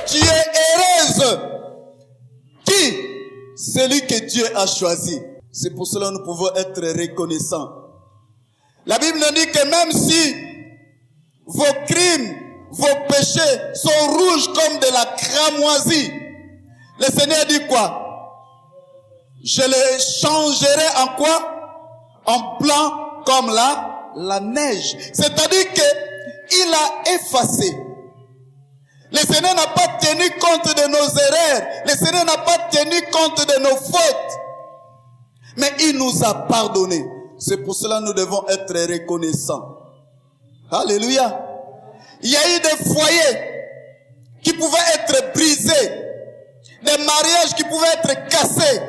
tu es heureuse. Qui? Celui que Dieu a choisi. C'est pour cela que nous pouvons être reconnaissants. La Bible nous dit que même si vos crimes, vos péchés sont rouges comme de la cramoisie, le Seigneur dit quoi? Je les changerai en quoi? En blanc comme la neige. C'est-à-dire que il a effacé. Le Seigneur n'a pas tenu compte de nos erreurs. Le Seigneur n'a pas tenu compte de nos fautes. Mais il nous a pardonné. C'est pour cela que nous devons être reconnaissants. Alléluia. Il y a eu des foyers qui pouvaient être brisés. Des mariages qui pouvaient être cassés.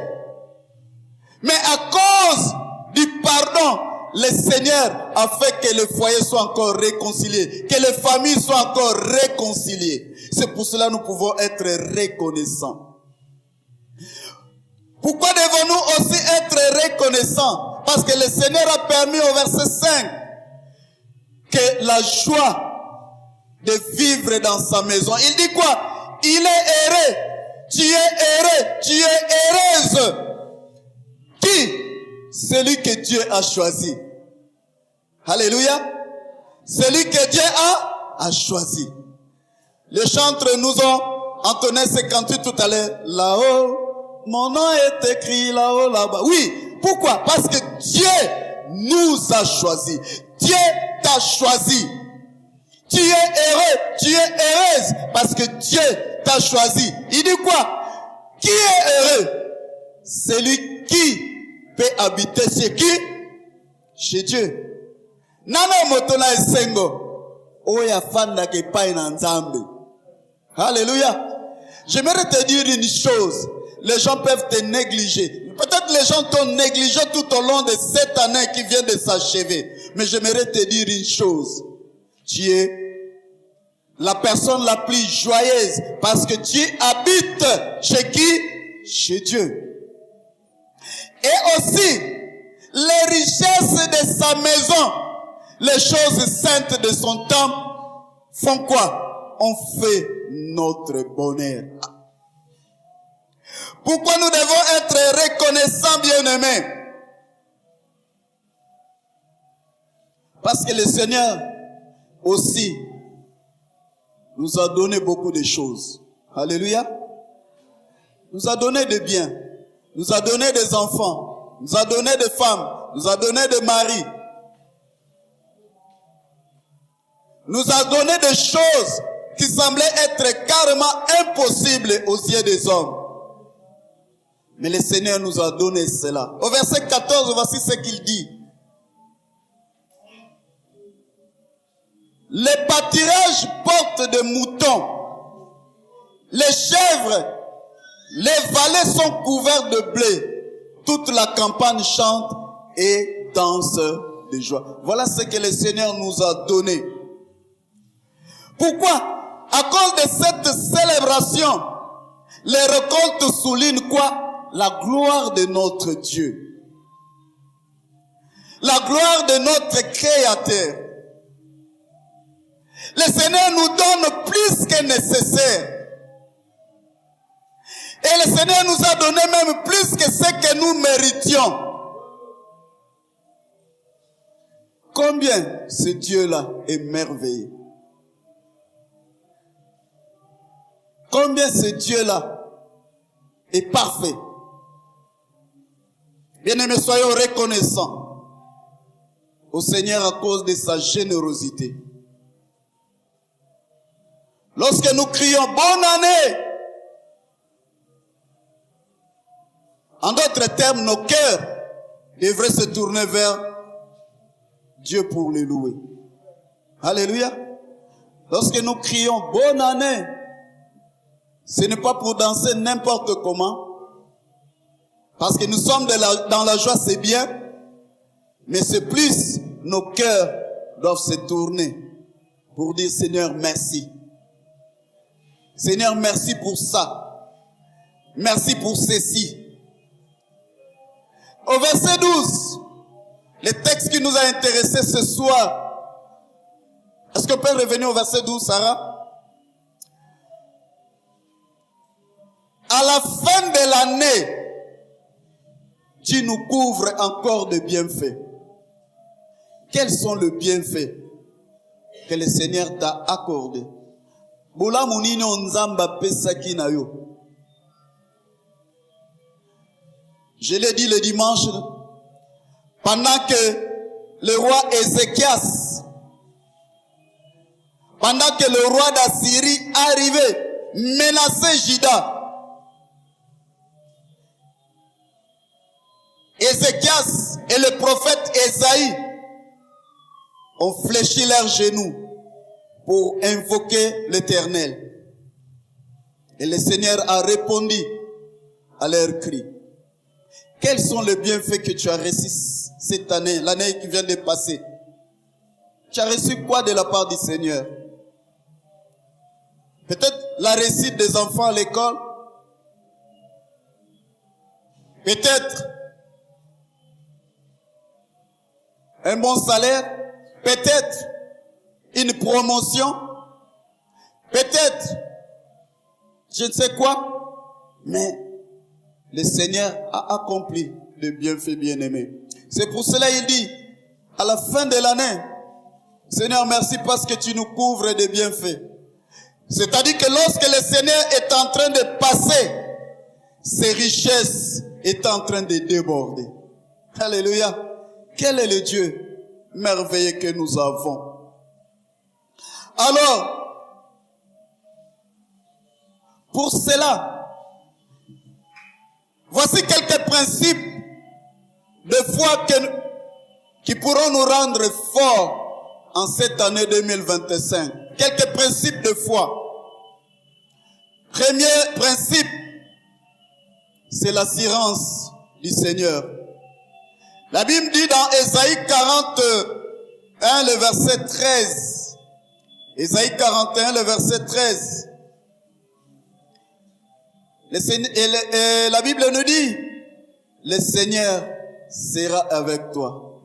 Mais à cause du pardon, le Seigneur a fait que le foyer soit encore réconcilié, que les familles soient encore réconciliées. C'est pour cela que nous pouvons être reconnaissants. Pourquoi devons-nous aussi être reconnaissants? Parce que le Seigneur a permis au verset 5 que la joie de vivre dans sa maison. Il dit quoi? Il est heureux. Tu es heureux. Tu es heureuse. Qui? Celui que Dieu a choisi. Alléluia. Celui que Dieu a choisi. Les chantres nous ont entonné 58 tout à l'heure. Là-haut, mon nom est écrit là-haut, là-bas. Oui. Pourquoi? Parce que Dieu nous a choisis. Dieu t'a choisi. Tu es heureux, tu es heureuse parce que Dieu t'a choisi. Il dit quoi? Qui est heureux? Celui qui peut habiter chez qui? Chez Dieu. Nana motona esengo. Oya fanda ke pai na nzambe. Alléluia. J'aimerais te dire une chose. Les gens peuvent te négliger. Peut-être les gens t'ont négligé tout au long de cette année qui vient de s'achever. Mais j'aimerais te dire une chose. Tu es la personne la plus joyeuse parce que tu habites chez qui? Chez Dieu. Et aussi, les richesses de sa maison, les choses saintes de son temple font quoi? On fait notre bonheur. Pourquoi nous devons être reconnaissants, bien-aimés? Parce que le Seigneur aussi nous a donné beaucoup de choses. Alléluia. Nous a donné des biens. Nous a donné des enfants. Nous a donné des femmes. Nous a donné des maris. Nous a donné des choses qui semblaient être carrément impossibles aux yeux des hommes. Mais le Seigneur nous a donné cela. Au verset 14, voici ce qu'il dit. Les pâturages portent des moutons. Les chèvres, les vallées sont couvertes de blé. Toute la campagne chante et danse de joie. Voilà ce que le Seigneur nous a donné. Pourquoi? À cause de cette célébration, les récoltes soulignent quoi? La gloire de notre Dieu. La gloire de notre Créateur. Le Seigneur nous donne plus que nécessaire. Et le Seigneur nous a donné même plus que ce que nous méritions. Combien ce Dieu-là est merveilleux. Combien ce Dieu-là est parfait. Bien-aimés, soyons reconnaissants au Seigneur à cause de sa générosité. Lorsque nous crions bonne année, en d'autres termes, nos cœurs devraient se tourner vers Dieu pour le louer. Alléluia. Lorsque nous crions bonne année, ce n'est pas pour danser n'importe comment. Parce que nous sommes dans la joie, c'est bien. Mais c'est plus, nos cœurs doivent se tourner pour dire Seigneur, merci. Seigneur, merci pour ça. Merci pour ceci. Au verset 12, le texte qui nous a intéressés ce soir. Est-ce qu'on peut revenir au verset 12, Sarah? à la fin de l'année, tu nous couvres encore de bienfaits. Quels sont les bienfaits que le Seigneur t'a accordés? Je l'ai dit le dimanche, pendant que le roi Ézéchias, pendant que le roi d'Assyrie arrivait, menaçait Juda, Ézéchias et le prophète Ésaïe ont fléchi leurs genoux pour invoquer l'Éternel. Et le Seigneur a répondu à leurs cris. Quels sont les bienfaits que tu as reçus cette année, l'année qui vient de passer? Tu as reçu quoi de la part du Seigneur? Peut-être la réussite des enfants à l'école. Peut-être un bon salaire. Peut-être une promotion. Peut-être je ne sais quoi. Mais le Seigneur a accompli le bienfait bien-aimé. C'est pour cela il dit, à la fin de l'année, Seigneur, merci parce que tu nous couvres de bienfaits. C'est-à-dire que lorsque le Seigneur est en train de passer, ses richesses est en train de déborder. Alléluia. Quel est le Dieu merveilleux que nous avons? Alors, pour cela, voici quelques principes de foi qui pourront nous rendre forts en cette année 2025. Quelques principes de foi. Premier principe, c'est l'assurance du Seigneur. La Bible dit dans Ésaïe 41, le verset 13. Ésaïe 41, le verset 13. La Bible nous dit, le Seigneur sera avec toi.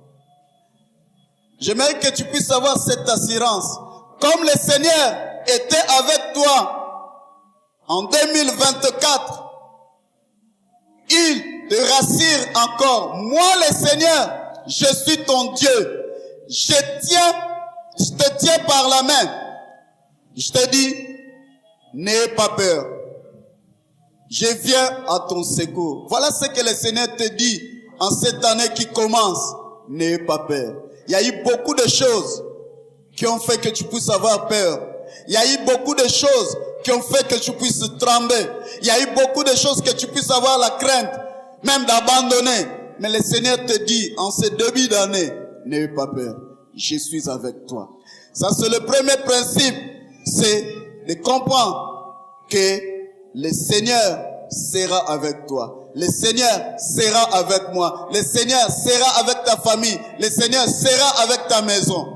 J'aimerais que tu puisses avoir cette assurance. Comme le Seigneur était avec toi en 2024, il te rassure encore. Moi, le Seigneur, je suis ton Dieu. Je te tiens par la main. Je te dis, n'aie pas peur. Je viens à ton secours. Voilà ce que le Seigneur te dit en cette année qui commence. N'aie pas peur. Il y a eu beaucoup de choses qui ont fait que tu puisses avoir peur. Il y a eu beaucoup de choses qui ont fait que tu puisses trembler. Il y a eu beaucoup de choses que tu puisses avoir la crainte, même d'abandonner. Mais le Seigneur te dit, en ce début d'année, n'aie pas peur. Je suis avec toi. Ça, c'est le premier principe. C'est de comprendre que le Seigneur sera avec toi. Le Seigneur sera avec moi. Le Seigneur sera avec ta famille. Le Seigneur sera avec ta maison.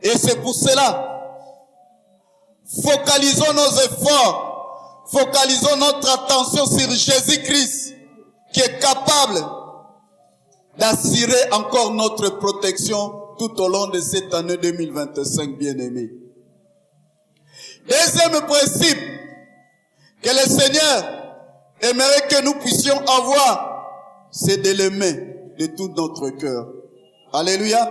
Et c'est pour cela, focalisons nos efforts, focalisons notre attention sur Jésus-Christ, qui est capable d'assurer encore notre protection tout au long de cette année 2025, bien-aimés. Deuxième principe que le Seigneur aimerait que nous puissions avoir, c'est de l'aimer de tout notre cœur. Alléluia.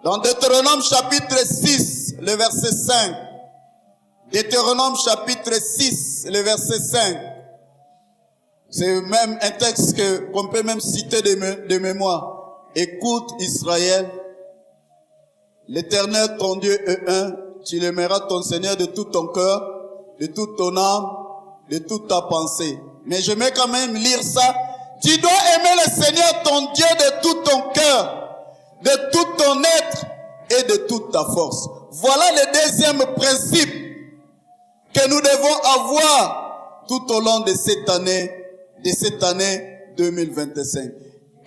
Dans Deutéronome chapitre 6, le verset 5. Deutéronome chapitre 6, le verset 5. C'est même un texte qu'on peut même citer de mémoire. Écoute Israël, l'Éternel ton Dieu est un. Tu aimeras ton Seigneur de tout ton cœur, de toute ton âme, de toute ta pensée. Mais j'aimerais quand même lire ça. Tu dois aimer le Seigneur ton Dieu de tout ton cœur, de tout ton être et de toute ta force. Voilà le deuxième principe que nous devons avoir tout au long de cette année 2025.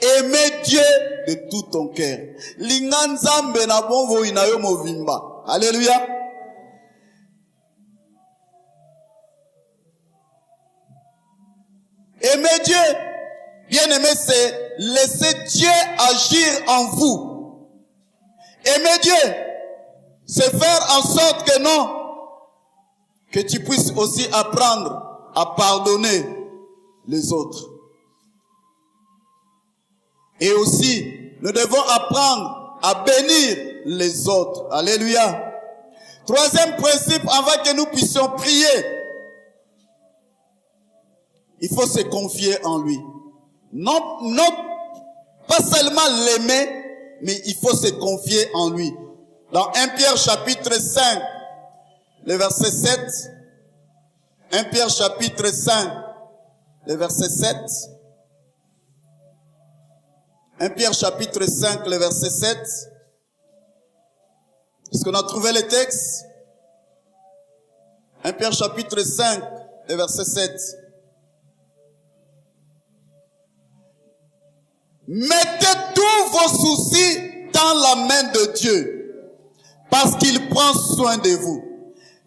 Aimer Dieu de tout ton cœur. Alléluia. Aimer Dieu, bien aimé, c'est laisser Dieu agir en vous. Aimer Dieu, c'est faire en sorte que non, que tu puisses aussi apprendre à pardonner les autres. Et aussi, nous devons apprendre à bénir les autres. Alléluia. Troisième principe, avant que nous puissions prier, il faut se confier en lui. Non, pas seulement l'aimer, mais il faut se confier en lui. Dans 1 Pierre chapitre 5, le verset 7. 1 Pierre chapitre 5, le verset 7. 1 Pierre chapitre 5, le verset 7. Est-ce qu'on a trouvé le texte? 1 Pierre chapitre 5, le verset 7. Mettez tous vos soucis dans la main de Dieu, parce qu'il prend soin de vous.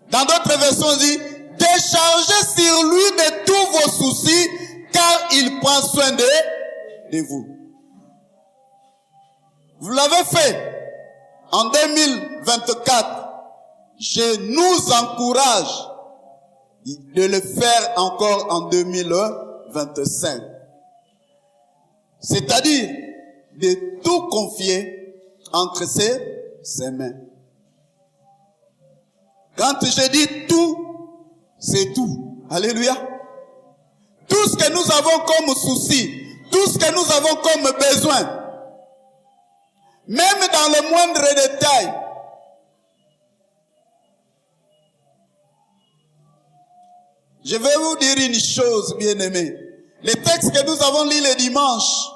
Dans d'autres versions, on dit, déchargez sur lui de tous vos soucis, car il prend soin de vous. Vous l'avez fait en 2024. Je nous encourage de le faire encore en 2025. C'est-à-dire de tout confier entre ses mains. Quand je dis tout, c'est tout. Alléluia. Tout ce que nous avons comme souci, tout ce que nous avons comme besoin, même dans le moindre détail, je vais vous dire une chose, bien-aimés. Les textes que nous avons lus le dimanche,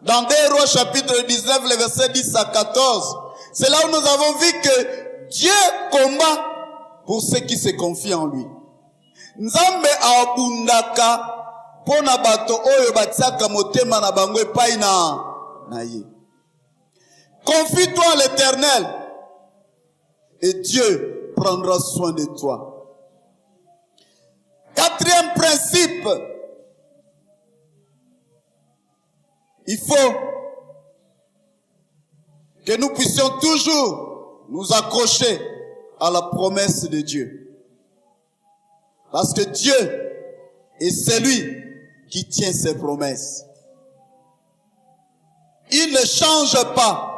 dans 2 Rois chapitre 19, le verset 10 à 14, c'est là où nous avons vu que Dieu combat pour ceux qui se confient en lui. Nzambe abundaka pona bato oyo batiaka motema na bango epai na ye. Confie-toi à l'Éternel et Dieu prendra soin de toi. Quatrième principe, il faut que nous puissions toujours nous accrocher à la promesse de Dieu. Parce que Dieu est celui qui tient ses promesses. Il ne change pas.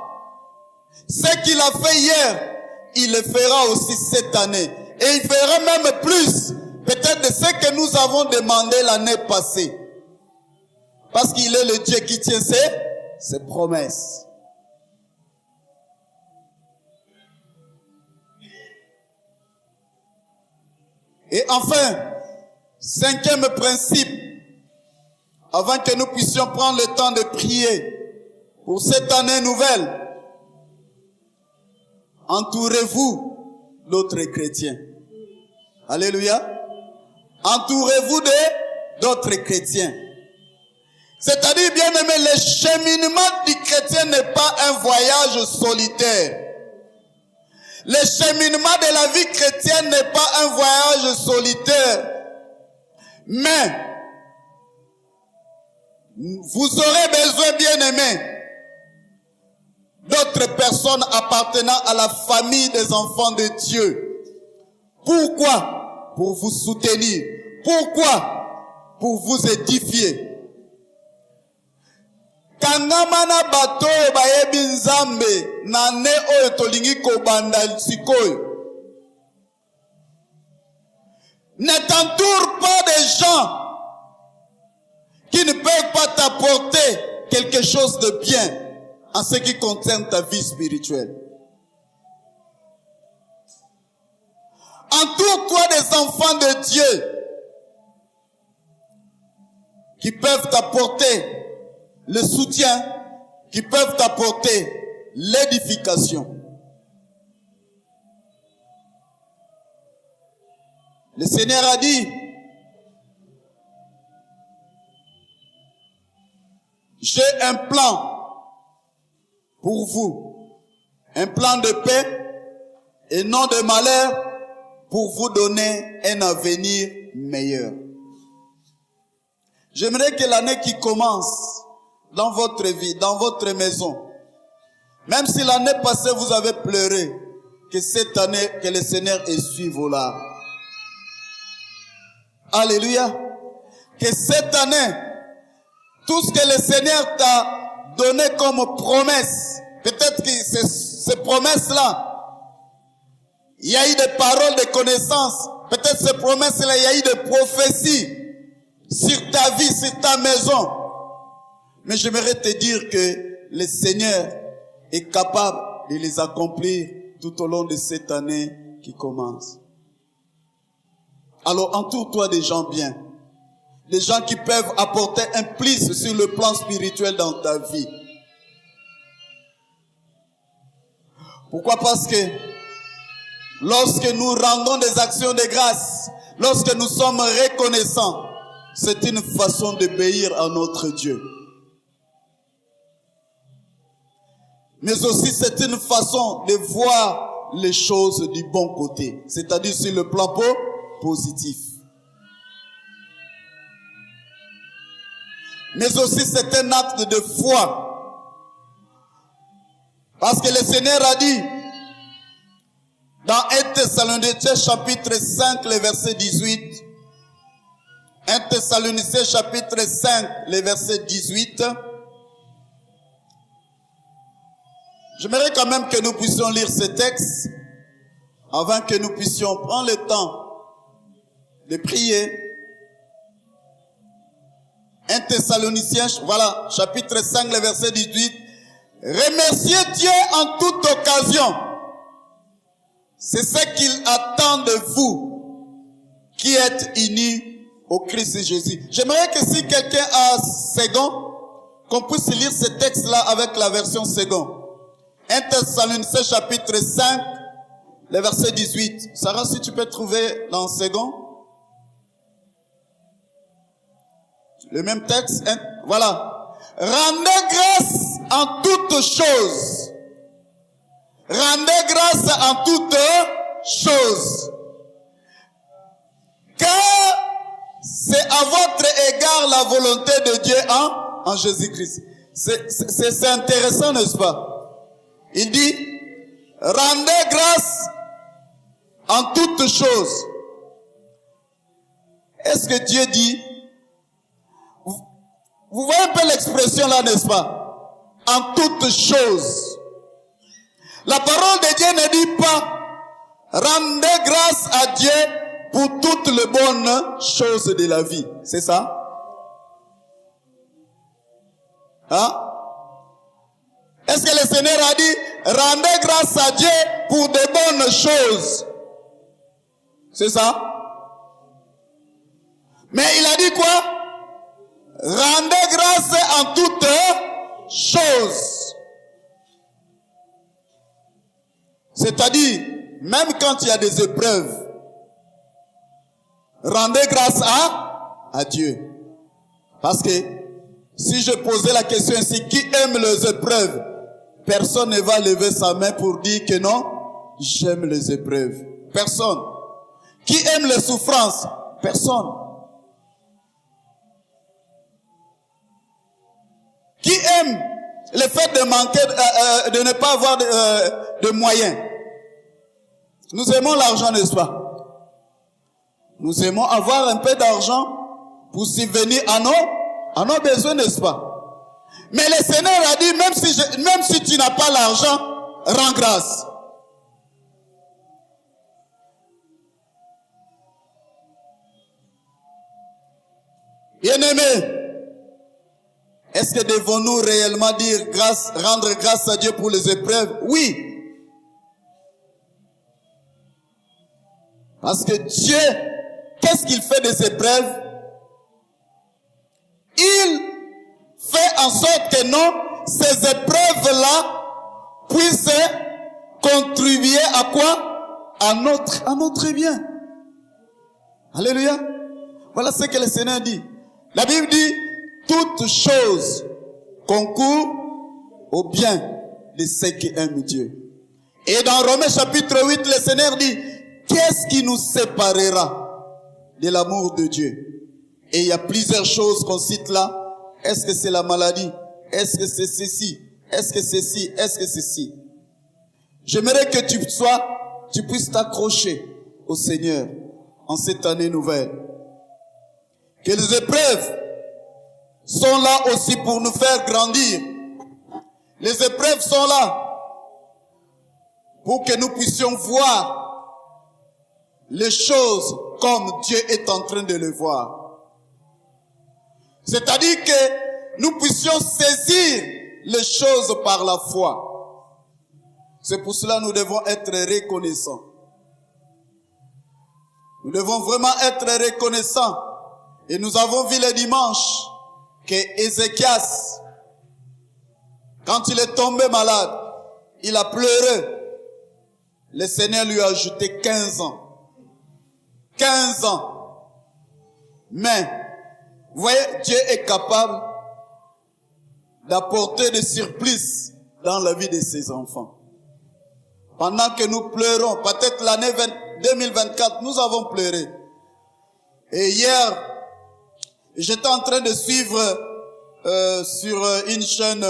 Ce qu'il a fait hier, il le fera aussi cette année. Et il fera même plus, peut-être de ce que nous avons demandé l'année passée. Parce qu'il est le Dieu qui tient ses promesses. Et enfin, cinquième principe, avant que nous puissions prendre le temps de prier pour cette année nouvelle, entourez-vous d'autres chrétiens. Alléluia. Entourez-vous d'autres chrétiens. C'est-à-dire, bien aimé, le cheminement du chrétien n'est pas un voyage solitaire. Le cheminement de la vie chrétienne n'est pas un voyage solitaire. Mais, vous aurez besoin, bien aimé, d'autres personnes appartenant à la famille des enfants de Dieu. Pourquoi? Pour vous soutenir. Pourquoi? Pour vous édifier. Kangamana bato bayebi nzambe na ne oyo tolingi kobanda sikoyo. Ne t'entoure pas des gens qui ne peuvent pas t'apporter quelque chose de bien en ce qui concerne ta vie spirituelle. Entoure-toi des enfants de Dieu qui peuvent t'apporter le soutien, qui peuvent t'apporter l'édification. Le Seigneur a dit, j'ai un plan pour vous, un plan de paix et non de malheur, pour vous donner un avenir meilleur. J'aimerais que l'année qui commence dans votre vie, dans votre maison, même si l'année passée vous avez pleuré, que cette année, que le Seigneur essuie vos larmes. Alléluia. Que cette année, tout ce que le Seigneur t'a donné comme promesse, peut-être que ces promesses-là, il y a eu des paroles de connaissance. Peut-être ces promesses-là, il y a eu des prophéties sur ta vie, sur ta maison. Mais j'aimerais te dire que le Seigneur est capable de les accomplir tout au long de cette année qui commence. Alors entoure-toi des gens bien. Des gens qui peuvent apporter un plus sur le plan spirituel dans ta vie. Pourquoi? Parce que lorsque nous rendons des actions de grâce, lorsque nous sommes reconnaissants, c'est une façon d'obéir à notre Dieu. Mais aussi c'est une façon de voir les choses du bon côté, c'est-à-dire sur le plan positif. Mais aussi c'est un acte de foi. Parce que le Seigneur a dit, dans 1 Thessaloniciens chapitre 5, le verset 18, 1 Thessaloniciens chapitre 5, le verset 18, j'aimerais quand même que nous puissions lire ce texte avant que nous puissions prendre le temps de prier. 1 Thessaloniciens, voilà, chapitre 5, le verset 18. Remerciez Dieu en toute occasion. C'est ce qu'il attend de vous qui êtes unis au Christ Jésus. J'aimerais que si quelqu'un a second, qu'on puisse lire ce texte-là avec la version second. 1 Thessaloniciens chapitre 5, le verset 18. Sarah, si tu peux trouver dans second. Le même texte, voilà. Rendez grâce en toutes choses. Rendez grâce en toutes choses. Car c'est à votre égard la volonté de Dieu en Jésus-Christ. C'est intéressant, n'est-ce pas? Il dit, rendez grâce en toutes choses. Est-ce que Dieu dit, vous voyez un peu l'expression là, n'est-ce pas? En toutes choses. La parole de Dieu ne dit pas, rendez grâce à Dieu pour toutes les bonnes choses de la vie. C'est ça? Hein? Est-ce que le Seigneur a dit, rendez grâce à Dieu pour de bonnes choses? C'est ça? Mais il a dit quoi? Rendez grâce en toutes choses. C'est-à-dire, même quand il y a des épreuves, rendez grâce à Dieu. Parce que si je posais la question ici, qui aime les épreuves? Personne ne va lever sa main pour dire que non, j'aime les épreuves. Personne. Qui aime les souffrances? Personne. Qui aime le fait de manquer, de ne pas avoir de moyens? Nous aimons l'argent, n'est-ce pas? Nous aimons avoir un peu d'argent pour subvenir à nos besoins, n'est-ce pas? Mais le Seigneur a dit, même si tu n'as pas l'argent, rends grâce. Bien-aimés, est-ce que devons-nous réellement dire rendre grâce à Dieu pour les épreuves? Oui. Parce que Dieu, qu'est-ce qu'il fait des épreuves? Il fait en sorte que non, ces épreuves-là puissent contribuer à quoi? À notre bien. Alléluia. Voilà ce que le Seigneur dit. La Bible dit, toutes choses concourent au bien de ceux qui aiment Dieu. Et dans Romains chapitre 8, le Seigneur dit, qu'est-ce qui nous séparera de l'amour de Dieu? Et il y a plusieurs choses qu'on cite là. Est-ce que c'est la maladie? Est-ce que c'est ceci? Est-ce que c'est ci? Est-ce que c'est ci? J'aimerais que tu puisses t'accrocher au Seigneur en cette année nouvelle. que les épreuves sont là aussi pour nous faire grandir. Les épreuves sont là pour que nous puissions voir les choses comme Dieu est en train de les voir. C'est-à-dire que nous puissions saisir les choses par la foi. C'est pour cela que nous devons être reconnaissants. Nous devons vraiment être reconnaissants. Et nous avons vu le dimanche que Ézéchias, quand il est tombé malade, il a pleuré. Le Seigneur lui a ajouté 15 ans. 15 ans. Mais, vous voyez, Dieu est capable d'apporter des surprises dans la vie de ses enfants. Pendant que nous pleurons, peut-être l'année 2024, nous avons pleuré. Et hier, j'étais en train de suivre sur une chaîne,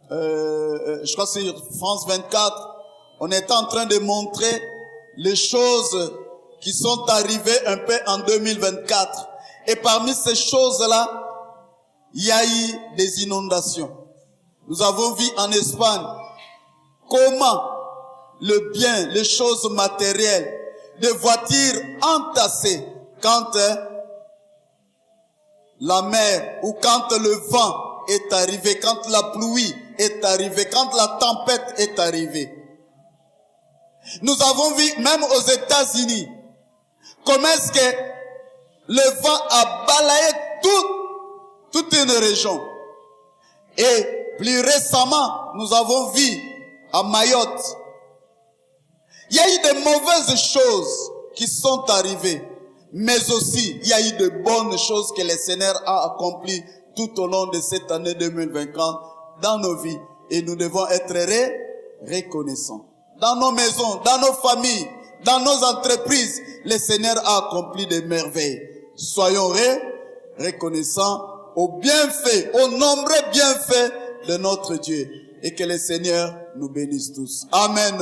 je crois que c'est France 24, on était en train de montrer les choses qui sont arrivées un peu en 2024. Et parmi ces choses-là, il y a eu des inondations. Nous avons vu en Espagne comment le bien, les choses matérielles, des voitures entassées quand la mer ou quand le vent est arrivé, quand la pluie est arrivée, quand la tempête est arrivée. Nous avons vu même aux États-Unis comment est-ce que le vent a balayé toute une région. Et plus récemment, nous avons vu à Mayotte, il y a eu de mauvaises choses qui sont arrivées, mais aussi il y a eu de bonnes choses que le Seigneur a accomplies tout au long de cette année 2024 dans nos vies. Et nous devons être reconnaissants. Dans nos maisons, dans nos familles, dans nos entreprises, le Seigneur a accompli des merveilles. Soyons reconnaissants aux bienfaits, aux nombreux bienfaits de notre Dieu. Et que le Seigneur nous bénisse tous. Amen.